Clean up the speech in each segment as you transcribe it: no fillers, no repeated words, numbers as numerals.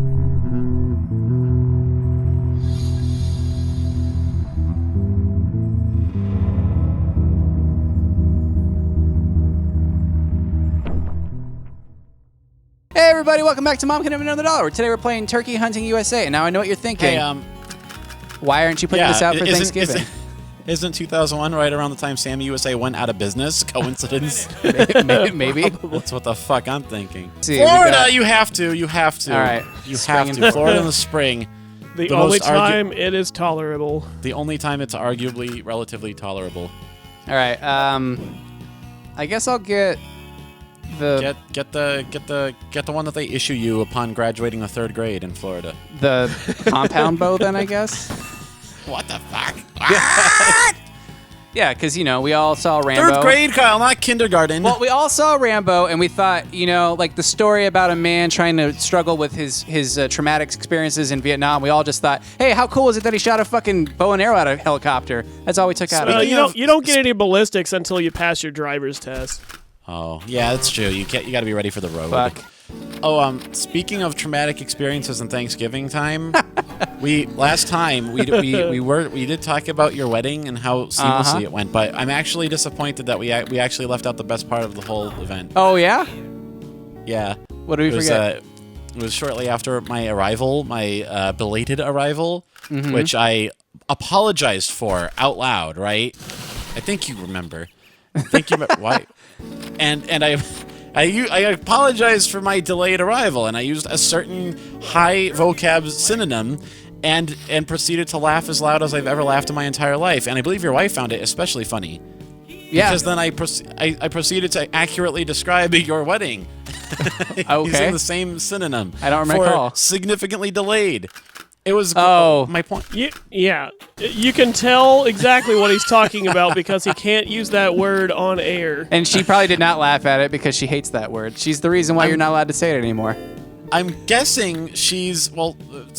Hey everybody, welcome back to Mom Can Have Another Dollar. Today we're playing Turkey Hunting USA, and now I know what you're thinking. Hey, why aren't you putting this out for Thanksgiving? Isn't 2001 right around the time Sammy USA went out of business? Coincidence? Maybe. That's what the fuck I'm thinking. See, Florida, you have to. All right. You have to. Florida in the spring. The only time it is tolerable. The only time it's arguably relatively tolerable. All right. I guess I'll get the get the one that they issue you upon graduating the 3rd grade in Florida. The compound bow, then, I guess. What the fuck? Yeah, because, we all saw Rambo. 3rd grade, Kyle, not kindergarten. Well, we all saw Rambo, and we thought, like the story about a man trying to struggle with his traumatic experiences in Vietnam. We all just thought, hey, how cool is it that he shot a fucking bow and arrow out of a helicopter? That's all we took out of it. You don't get any ballistics until you pass your driver's test. Oh, yeah, that's true. You got to be ready for the road. Fuck. Oh, speaking of traumatic experiences in Thanksgiving time, last time we did talk about your wedding and how seamlessly it went, but I'm actually disappointed that we actually left out the best part of the whole event. Oh yeah? Yeah. What did we forget? It was shortly after my arrival, my belated arrival, which I apologized for out loud, right? I think you remember. Why? And I apologized for my delayed arrival, and I used a certain high vocab synonym, and proceeded to laugh as loud as I've ever laughed in my entire life. And I believe your wife found it especially funny. Yeah. Because then I proceeded to accurately describe your wedding. Okay. Using the same synonym. I don't recall. For significantly delayed. It was my point. Yeah, you can tell exactly what he's talking about because he can't use that word on air. And she probably did not laugh at it because she hates that word. She's the reason why you're not allowed to say it anymore. I'm guessing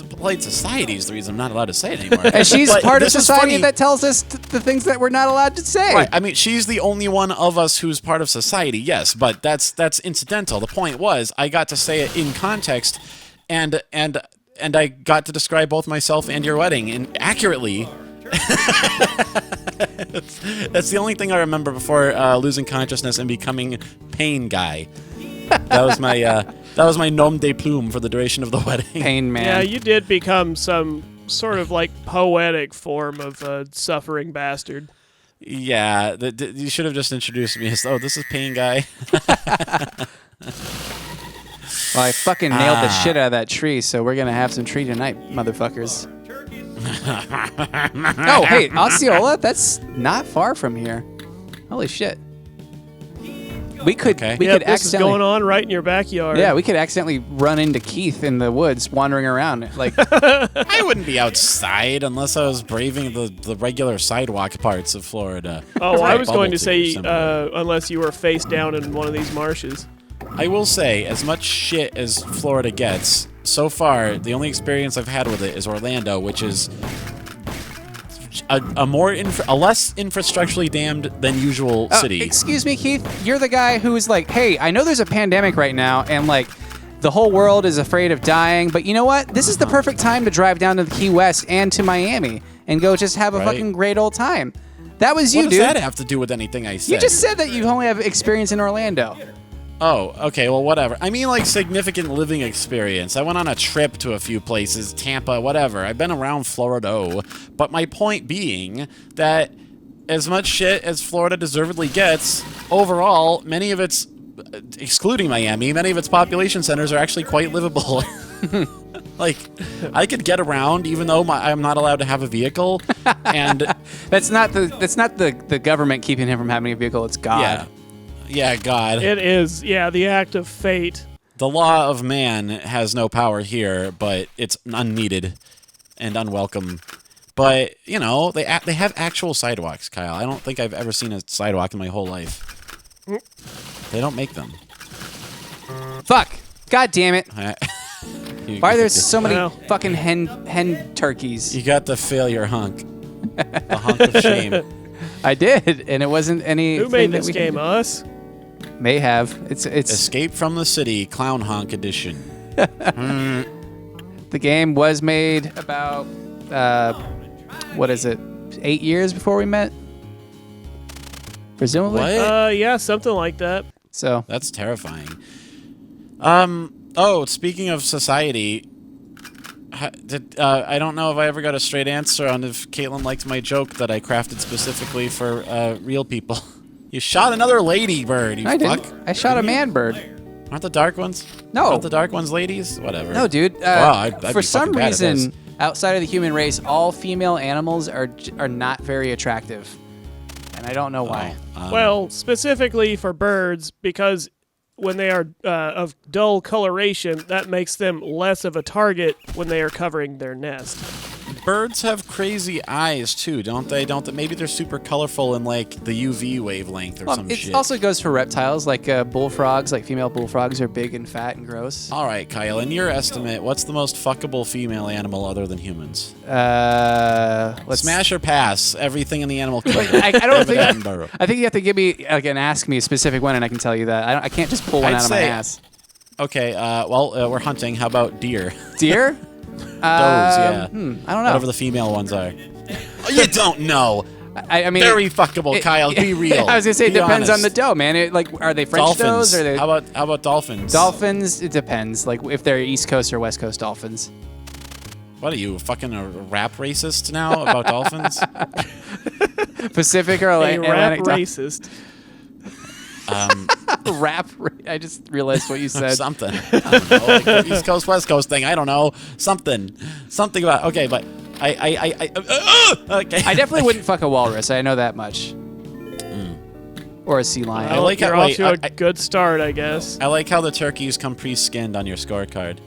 polite society is the reason I'm not allowed to say it anymore. And she's part of society that tells us the things that we're not allowed to say. Right. I mean, she's the only one of us who's part of society, yes, but that's incidental. The point was I got to say it in context, and I got to describe both myself and your wedding and accurately. That's the only thing I remember before losing consciousness and becoming pain guy. That was my nom de plume for the duration of the wedding. Pain man. Yeah, you did become some sort of like poetic form of a suffering bastard. Yeah, you should have just introduced me as, this is pain guy. Well, I fucking nailed the shit out of that tree, so we're gonna have some tree tonight, motherfuckers. Oh, hey, Osceola, that's not far from here. Holy shit. We could this is going on right in your backyard. Yeah, we could accidentally run into Keith in the woods wandering around. Like, I wouldn't be outside unless I was braving the regular sidewalk parts of Florida. Oh, I was going to say unless you were face down in one of these marshes. I will say, as much shit as Florida gets, so far, the only experience I've had with it is Orlando, which is a less infrastructurally damned than usual city. Excuse me, Keith. You're the guy who's like, hey, I know there's a pandemic right now, and like, the whole world is afraid of dying, but you know what? This is the perfect time to drive down to the Key West and to Miami and go just have a fucking great old time. That was you, dude. What does that have to do with anything I said? You just said that you only have experience in Orlando. Oh, okay, well, whatever. I mean, like, significant living experience. I went on a trip to a few places, Tampa, whatever. I've been around Florida, but my point being that as much shit as Florida deservedly gets, overall, many of its, excluding Miami, many of its population centers are actually quite livable. Like, I could get around even though I'm not allowed to have a vehicle, and that's not the government keeping him from having a vehicle. It's God. Yeah, God. It is, the act of fate. The law of man has no power here, but it's unneeded and unwelcome. But, they have actual sidewalks, Kyle. I don't think I've ever seen a sidewalk in my whole life. They don't make them. Fuck. God damn it. Why are there so many fucking hen turkeys? You got the failure hunk. The hunk of shame. I did, and it wasn't any. Who made this game? Us? May have. It's Escape from the City, Clown Honk Edition. The game was made about, 8 years before we met? Presumably? What? Yeah, something like that. So That's terrifying. Speaking of society, I don't know if I ever got a straight answer on if Caitlin liked my joke that I crafted specifically for real people. You shot another lady bird, you I fuck. didn't. I shot a man bird. Aren't the dark ones? No. Aren't the dark ones ladies? Whatever. No, dude. Wow, I'd for be some fucking bad at this. reason, outside of the human race, all female animals are not very attractive, and I don't know why. Well, specifically for birds, because when they are of dull coloration, that makes them less of a target when they are covering their nest. Birds have crazy eyes too, don't they? Maybe they're super colorful in like the UV wavelength or some It shit. also goes for reptiles, like bullfrogs. Like female bullfrogs are big and fat and gross. All right, Kyle. In your estimate, what's the most fuckable female animal other than humans? Let's Smash or pass everything in the animal kingdom. I don't think. Edinburgh. I think you have to give me ask me a specific one, and I can tell you that. I can't just pull one I'd out of my say- ass. Okay. We're hunting. How about deer? Deer? Yeah. I don't know. Whatever the female ones are. Oh, you don't know. I mean, Very fuckable, Kyle. Be real. I was gonna say it Be depends on honest. the doe, man. Are they French Dolphins. does? Or are they How about dolphins? dolphins? It depends. Like if they're East Coast or West Coast dolphins. What are you, fucking a rap racist now about dolphins? Pacific or A rap Atlantic? racist. Rap. I just realized what you said. Something. I don't know, like the East Coast, West Coast thing. I don't know. Something about. Okay, but okay. I definitely wouldn't fuck a walrus. I know that much. Or a sea lion. I like You're how- off wait, to a I- good start, I guess. I like how the turkeys come pre-skinned on your scorecard.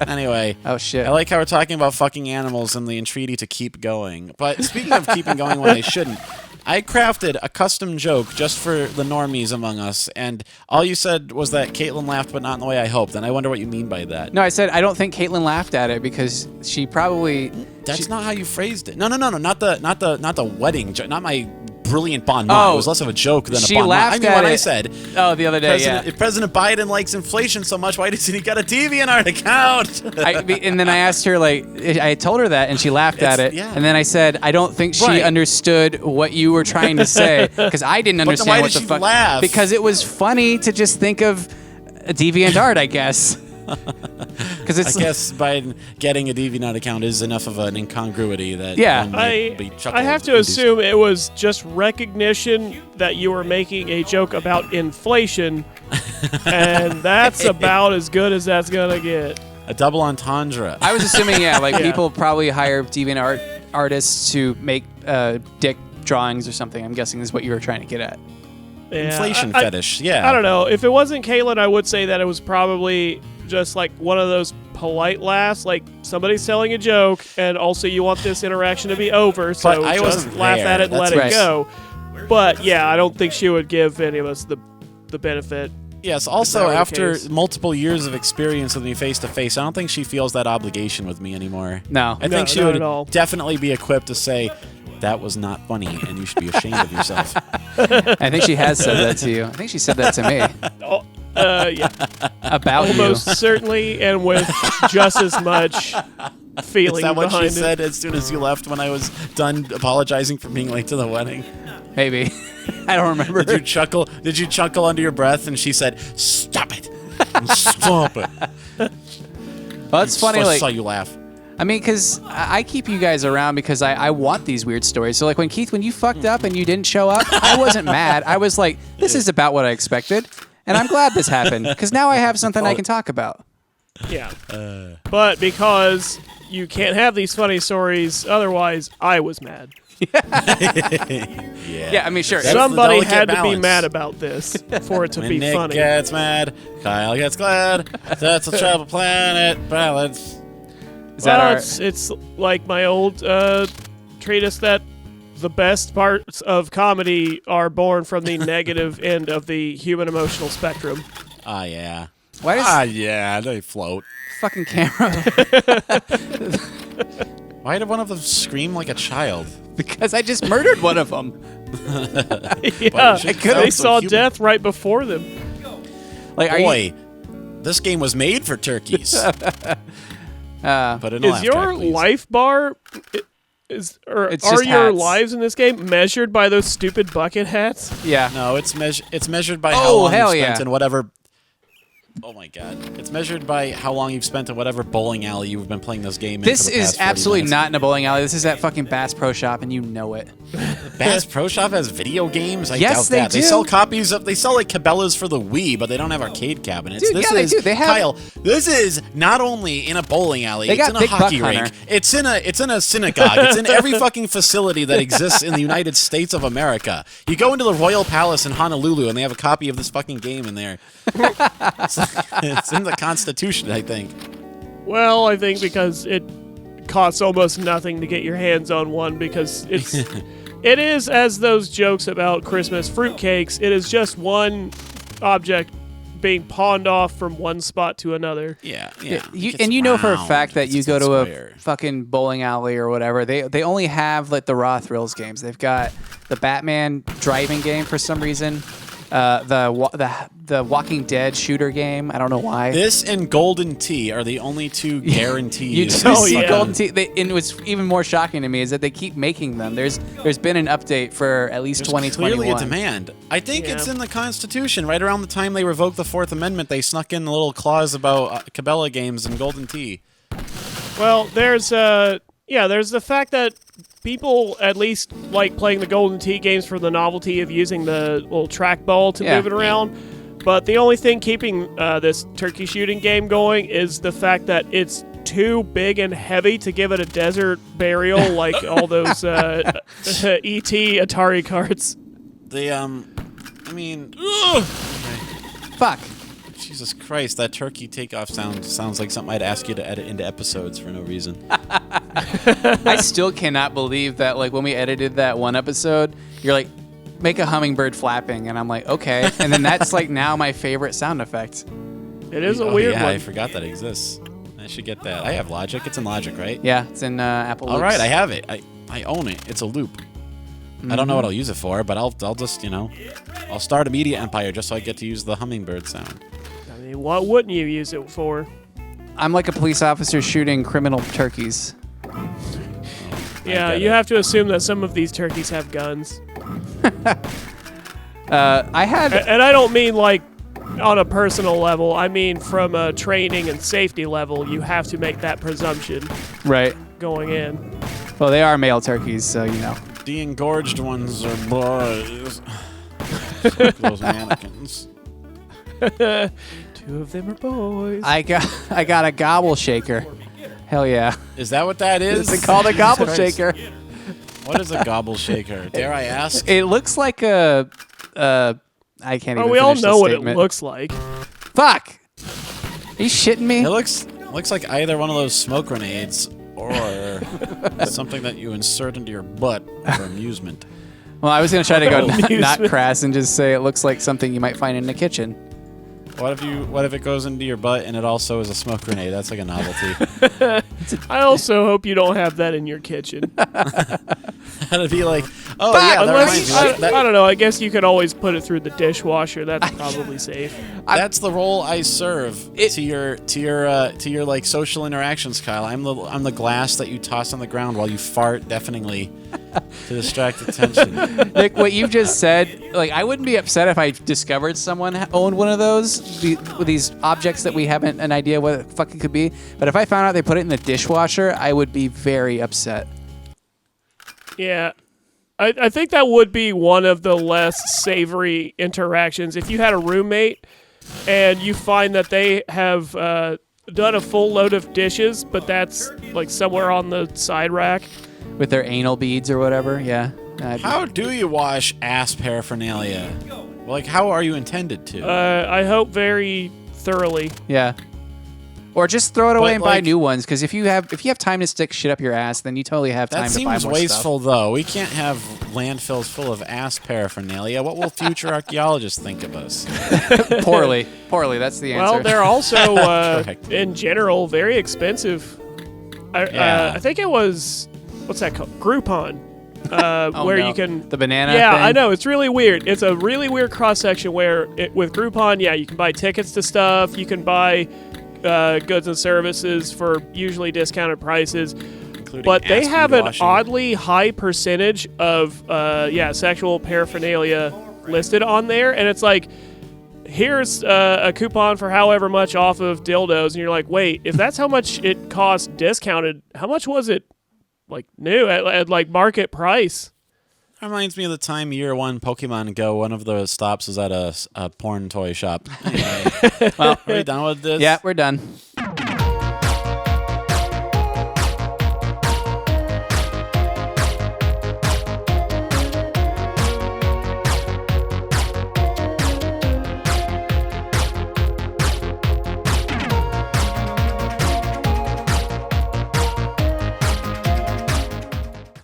Anyway. Oh shit. I like how we're talking about fucking animals and the entreaty to keep going. But speaking of keeping going when they shouldn't, I crafted a custom joke just for the normies among us, and all you said was that Caitlin laughed, but not in the way I hoped. And I wonder what you mean by that. No, I said I don't think Caitlin laughed at it because she probably. That's not how you phrased it. No. Not the wedding joke. Not my brilliant bon mot. Oh, It was less of a joke than a she bon mot. laughed I mean, at what I it. said. Oh, the other day, yeah. If President Biden likes inflation so much, why doesn't he got a DeviantArt account? And then I asked her, like, I told her that, and she laughed at it. Yeah. And then I said, I don't think she Right. understood what you were trying to say because I didn't then understand why what did the she fuck. laugh? Because it was funny to just think of a DeviantArt, I guess. Because it's I guess Biden getting a DeviantArt account is enough of an incongruity that Yeah. one might be I have to assume it was just recognition that you were making a joke about inflation, and that's about as good as that's gonna get. a double entendre. I was assuming, like Yeah. people probably hire DeviantArt artists to make dick drawings or something. I'm guessing is what you were trying to get at. Yeah, Inflation I- fetish. Yeah. I don't know. If it wasn't Caitlin, I would say that it was probably just like one of those polite laughs, like somebody's telling a joke, and also you want this interaction to be over, so But I just wasn't laugh there. at it and That's let right. it go. But yeah, I don't think she would give any of us the benefit. Yes. that Also, were the after case. multiple years of experience with me face to face, I don't think she feels that obligation with me anymore. No. I think she not would at all. definitely be equipped to say, "That was not funny, and you should be ashamed of yourself." I think she has said that to you. I think she said that to me Yeah, about almost certainly, and with just as much feeling Is that what behind she it. said as soon as you left when I was done apologizing for being late to the wedding? you. Maybe. I don't remember. Did you chuckle? Did you chuckle under your breath? And she said, "Stop it! Stop it!" Well, it's funny, I saw like, you laugh. I mean, because I keep you guys around because I want these weird stories. So, like, when you fucked up and you didn't show up, I wasn't mad. I was like, this is about what I expected. And I'm glad this happened because now I have something I can talk about. Yeah. But because you can't have these funny stories otherwise, I was mad. Yeah, I mean, sure. That's the Somebody delicate had to be balance. mad about this for it to When be Nick funny. gets mad, Kyle gets glad. That's a travel planet balance. Is that Well, our, it's like my old treatise that the best parts of comedy are born from the negative end of the human emotional spectrum. Ah, yeah. why does Yeah, they float. fucking camera? Why did one of them scream like a child? Because I just murdered one of them. Yeah, should they sound so saw human. death right before them. Like, are you, Boy, This game was made for turkeys. But in a Is laugh your track, please. life bar It's are just your hats. lives in this game measured by those stupid bucket hats? Yeah. No, it's measured by how Oh, long hell you've spent yeah. in whatever. Oh my god! It's measured by how long you've spent in whatever bowling alley you've been playing this game in. This for the is past 40 absolutely minutes. not in a bowling alley. This is at fucking Bass Pro Shop, and you know it. Bass Pro Shop has video games. I Yes, doubt they that. do. They sell copies of. They sell like Cabela's for the Wii, but they don't have arcade cabinets. Dude, this yeah, they is do. They have- Kyle. This is not only in a bowling alley. They It's got in a Big hockey Buck rink. Hunter. It's in a synagogue. It's in every fucking facility that exists in the United States of America. You go into the Royal Palace in Honolulu, and they have a copy of this fucking game in there. It's in the Constitution, I think. Well, I think because it costs almost nothing to get your hands on one because it is, as those jokes about Christmas fruitcakes, it is just one object being pawned off from one spot to another. Yeah. You know for a fact that you go to square. a fucking bowling alley or whatever, they only have like the Raw Thrills games. They've got the Batman driving game for some reason, the Walking Dead shooter game. I don't know why. This and Golden Tea are the only two guarantees. You do Oh, see yeah. Golden Tee. And what's even more shocking to me is that they keep making them. There's been an update for at least There's 2021. clearly a demand. I think it's Yeah. in the Constitution. Right around the time they revoked the Fourth Amendment, they snuck in a little clause about Cabela games and Golden Tea. Well, there's the fact that people at least like playing the Golden Tee games for the novelty of using the little trackball to Yeah. move it around. But the only thing keeping this turkey shooting game going is the fact that it's too big and heavy to give it a desert burial like all those E.T. Atari cards. Fuck. Jesus Christ, that turkey takeoff sounds like something I'd ask you to edit into episodes for no reason. I still cannot believe that, like, when we edited that one episode, you're like, make a hummingbird flapping, and I'm like, okay. And then that's like now my favorite sound effect. It is a Oh, weird yeah, one. I forgot that exists. I should get that. I have Logic. It's in Logic, right? Yeah, it's in Apple. All Loops. right, I have it. I own it. It's a loop. I don't know what I'll use it for, but I'll just, I'll start a media empire just so I get to use the hummingbird sound. I mean, what wouldn't you use it for? I'm like a police officer shooting criminal turkeys. Yeah, get you it. have to assume that some of these turkeys have guns. I had And I don't mean like on a personal level. I mean from a training and safety level. You have to make that presumption right. going in. Well, they are male turkeys, so you know. The engorged ones are boys. Those mannequins. Two of them are boys. I got a gobble shaker. Hell yeah. Is that what that is? It's called a gobble Christ. shaker. What is a gobble shaker? Dare I ask? It looks like a I can't even we all finish the know what it statement. looks like. Fuck. Are you shitting me? It looks like either one of those smoke grenades or something that you insert into your butt for amusement. Well, I was going to try to go not Amusement. crass and just say it looks like something you might find in the kitchen. What if it goes into your butt and it also is a smoke grenade? That's like a novelty. I also hope you don't have that in your kitchen. That'd be like, oh yeah, that reminds Unless, me. I don't know. I guess you could always put it through the dishwasher. That's probably safe. That's the role I serve to your like social interactions, Kyle. I'm the glass that you toss on the ground while you fart deafeningly to distract attention. Nick, what you've just said, like, I wouldn't be upset if I discovered someone owned one of those, these objects that we haven't an idea what the fuck it could be. But if I found out they put it in the dishwasher, I would be very upset. Yeah. I think that would be one of the less savory interactions. If you had a roommate and you find that they have done a full load of dishes, but that's like somewhere on the side rack. With their anal beads or whatever, yeah. How do you wash ass paraphernalia? Like, how are you intended to? I hope very thoroughly. Yeah. Or just throw it away But, and buy like- new ones, because if you have time to stick shit up your ass, then you totally have time That to buy seems more wasteful, though. We can't have landfills full of ass paraphernalia. What will future archaeologists think of us? stuff. Poorly. That's the answer. Well, they're also, Correct. in general, very expensive. Yeah. I think it was, what's that called? Groupon. where you can the banana. Yeah, thing. I know, it's really weird. It's a really weird cross section where with Groupon, yeah, you can buy tickets to stuff, you can buy goods and services for usually discounted prices. But they have an oddly high percentage of sexual paraphernalia listed on there, and it's like, here's a coupon for however much off of dildos, and you're like, wait, if that's how much it cost discounted, how much was it like new at like market price? Reminds me of the time year one Pokemon Go. One of the stops was at a porn toy shop. Anyway, well, are we done with this? Yeah, we're done.